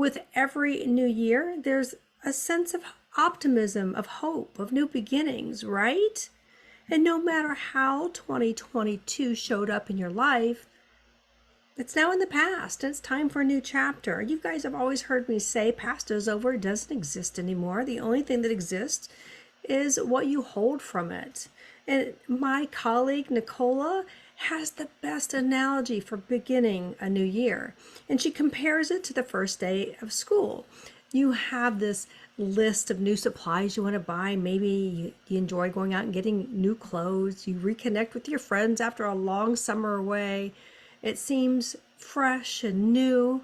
With every new year, there's a sense of optimism, of hope, of new beginnings, right? And no matter how 2022 showed up in your life, it's now in the past and it's time for a new chapter. You guys have always heard me say past is over, it doesn't exist anymore. The only thing that exists is what you hold from it. And my colleague Nicola has the best analogy for beginning a new year. And she compares it to the first day of school. You have this list of new supplies you want to buy. Maybe you enjoy going out and getting new clothes. You reconnect with your friends after a long summer away. It seems fresh and new.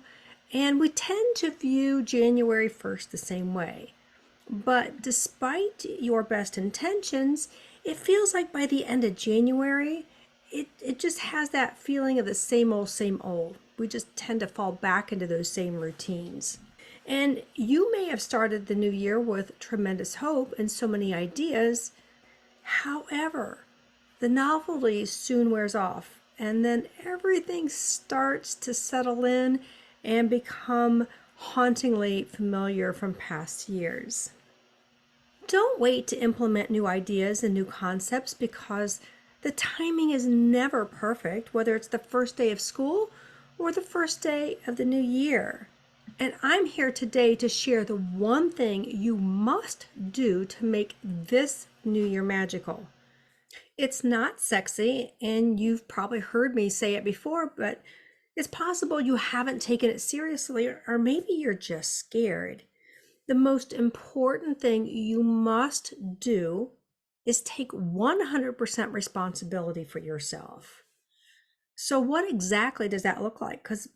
And we tend to view January 1st the same way. But despite your best intentions, it feels like by the end of January, it just has that feeling of the same old, same old. We just tend to fall back into those same routines. And you may have started the new year with tremendous hope and so many ideas. However, the novelty soon wears off, and then everything starts to settle in and become hauntingly familiar from past years. Don't wait to implement new ideas and new concepts because the timing is never perfect, whether it's the first day of school or the first day of the new year. And I'm here today to share the one thing you must do to make this new year magical. It's not sexy, and you've probably heard me say it before, but it's possible you haven't taken it seriously, or maybe you're just scared. The most important thing you must do is take 100% responsibility for yourself. So what exactly does that look like? Because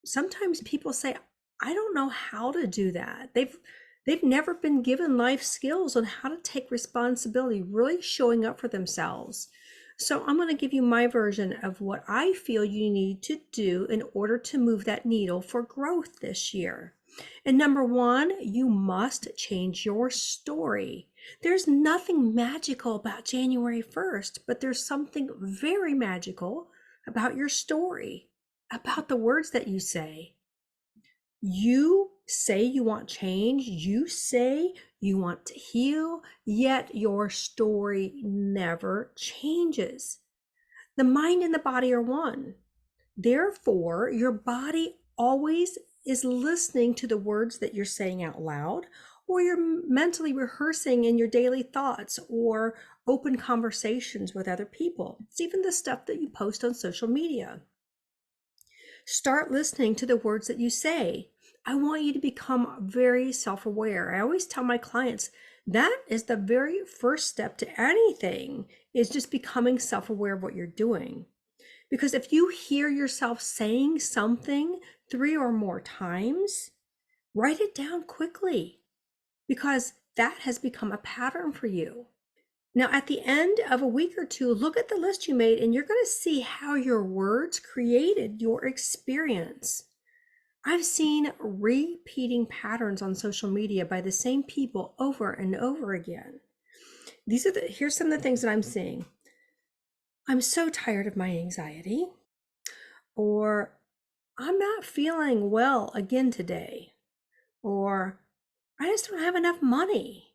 sometimes people say, I don't know how to do that. They've never been given life skills on how to take responsibility, really showing up for themselves. So I'm going to give you my version of what I feel you need to do in order to move that needle for growth this year. And number one, you must change your story. There's nothing magical about January 1st, but there's something very magical about your story, about the words that you say. You say you want change, you say you want to heal, yet your story never changes. The mind and the body are one. Therefore, your body always is listening to the words that you're saying out loud, or you're mentally rehearsing in your daily thoughts or open conversations with other people. It's even the stuff that you post on social media. Start listening to the words that you say. I want you to become very self-aware. I always tell my clients that is the very first step to anything, is just becoming self-aware of what you're doing. Because if you hear yourself saying something 3 or more times, write it down quickly, because that has become a pattern for you. Now, at the end of a week or two, look at the list you made and you're going to see how your words created your experience. I've seen repeating patterns on social media by the same people over and over again. Here's some of the things that I'm seeing. I'm so tired of my anxiety, or I'm not feeling well again today, or I just don't have enough money,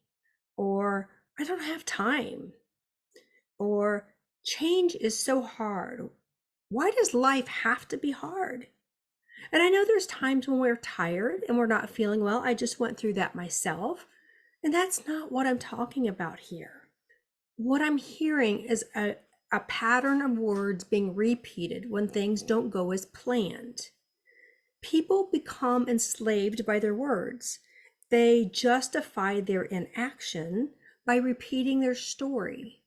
or I don't have time, or change is so hard. Why does life have to be hard? And I know there's times when we're tired and we're not feeling well. I just went through that myself. And that's not what I'm talking about here. What I'm hearing is a pattern of words being repeated when things don't go as planned. People become enslaved by their words. They justify their inaction by repeating their story.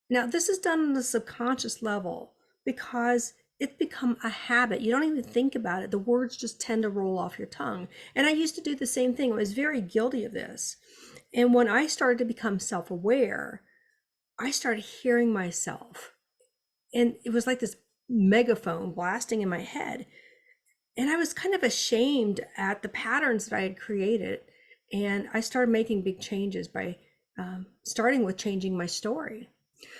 Now, this is done on the subconscious level because it's become a habit. You don't even think about it. The words just tend to roll off your tongue. And I used to do the same thing. I was very guilty of this. And when I started to become self-aware, I started hearing myself. And it was like this megaphone blasting in my head. And I was kind of ashamed at the patterns that I had created. And I started making big changes by starting with changing my story.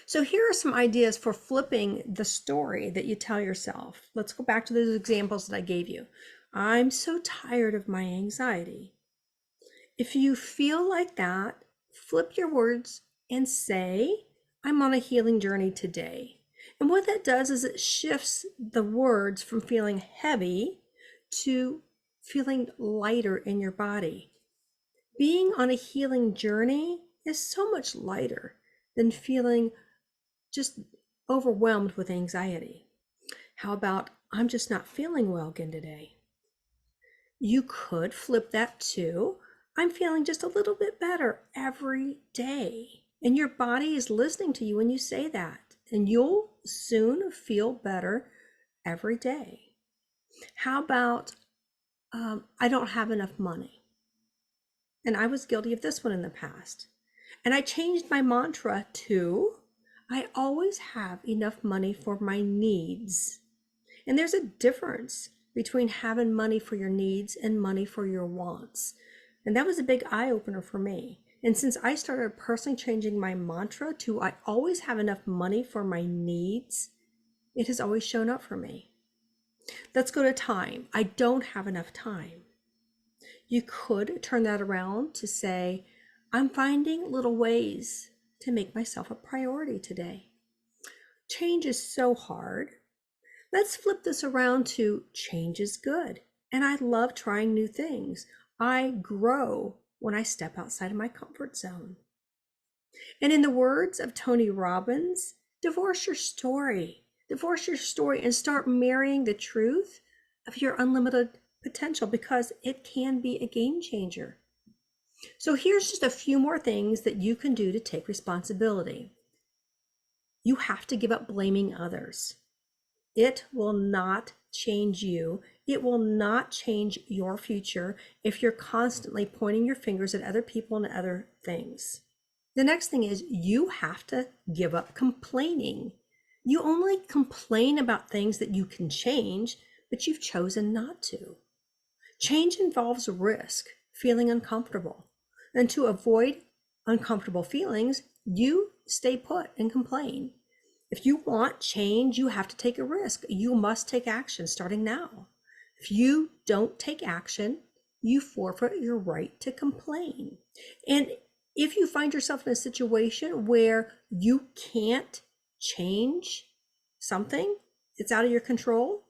So here are some ideas for flipping the story that you tell yourself. Let's go back to those examples that I gave you. I'm so tired of my anxiety. If you feel like that, flip your words and say, I'm on a healing journey today. And what that does is it shifts the words from feeling heavy to feeling lighter in your body. Being on a healing journey is so much lighter than feeling just overwhelmed with anxiety. How about, I'm just not feeling well again today? You could flip that to, I'm feeling just a little bit better every day. And your body is listening to you when you say that. And you'll soon feel better every day. How about, I don't have enough money? And I was guilty of this one in the past. And I changed my mantra to, I always have enough money for my needs. And there's a difference between having money for your needs and money for your wants. And that was a big eye-opener for me. And since I started personally changing my mantra to I always have enough money for my needs, it has always shown up for me. Let's go to time. I don't have enough time. You could turn that around to say, I'm finding little ways to make myself a priority today. Change is so hard. Let's flip this around to change is good. And I love trying new things. I grow when I step outside of my comfort zone. And in the words of Tony Robbins, divorce your story. Divorce your story and start marrying the truth of your unlimited potential, because it can be a game changer. So here's just a few more things that you can do to take responsibility. You have to give up blaming others. It will not change you. It will not change your future if you're constantly pointing your fingers at other people and other things. The next thing is you have to give up complaining. You only complain about things that you can change, but you've chosen not to. Change involves risk, feeling uncomfortable. And to avoid uncomfortable feelings, you stay put and complain. If you want change, you have to take a risk. You must take action starting now. If you don't take action, you forfeit your right to complain. And if you find yourself in a situation where you can't change something, it's out of your control,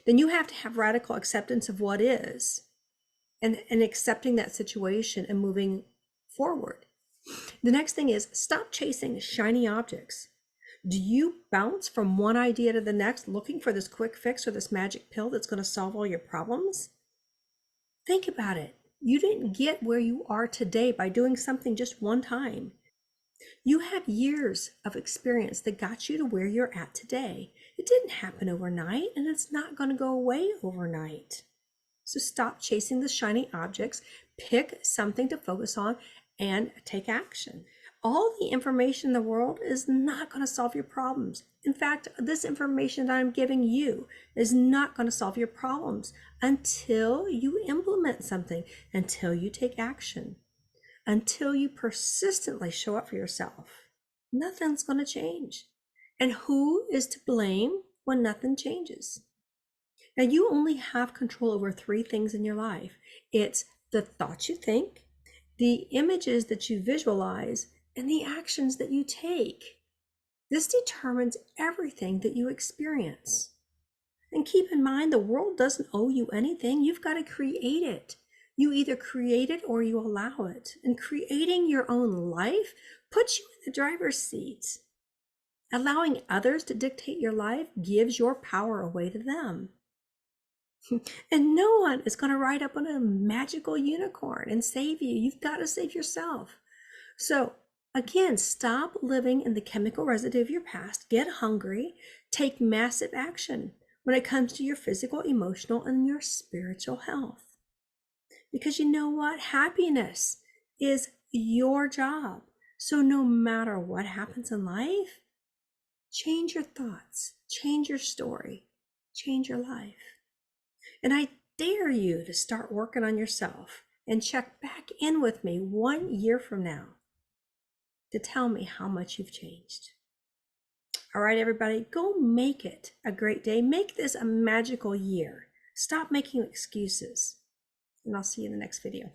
then you have to have radical acceptance of what is and accepting that situation and moving forward. The next thing is stop chasing shiny objects. Do you bounce from one idea to the next looking for this quick fix or this magic pill that's going to solve all your problems? Think about it. You didn't get where you are today by doing something just one time. You have years of experience that got you to where you're at today. It didn't happen overnight, and it's not going to go away overnight. So stop chasing the shiny objects, pick something to focus on, and take action. All the information in the world is not going to solve your problems. In fact, this information that I'm giving you is not going to solve your problems until you implement something, until you take action, until you persistently show up for yourself. Nothing's going to change. And who is to blame when nothing changes? Now, you only have control over 3 things in your life. It's the thoughts you think, the images that you visualize, and the actions that you take. This determines everything that you experience. And keep in mind, the world doesn't owe you anything. You've got to create it. You either create it or you allow it. And creating your own life puts you in the driver's seat. Allowing others to dictate your life gives your power away to them. And no one is going to ride up on a magical unicorn and save you. You've got to save yourself. So again, stop living in the chemical residue of your past. Get hungry. Take massive action when it comes to your physical, emotional, and your spiritual health. Because you know what? Happiness is your job. So no matter what happens in life, change your thoughts, change your story, change your life. And I dare you to start working on yourself and check back in with me 1 year from now to tell me how much you've changed. All right, everybody, go make it a great day. Make this a magical year. Stop making excuses. And I'll see you in the next video.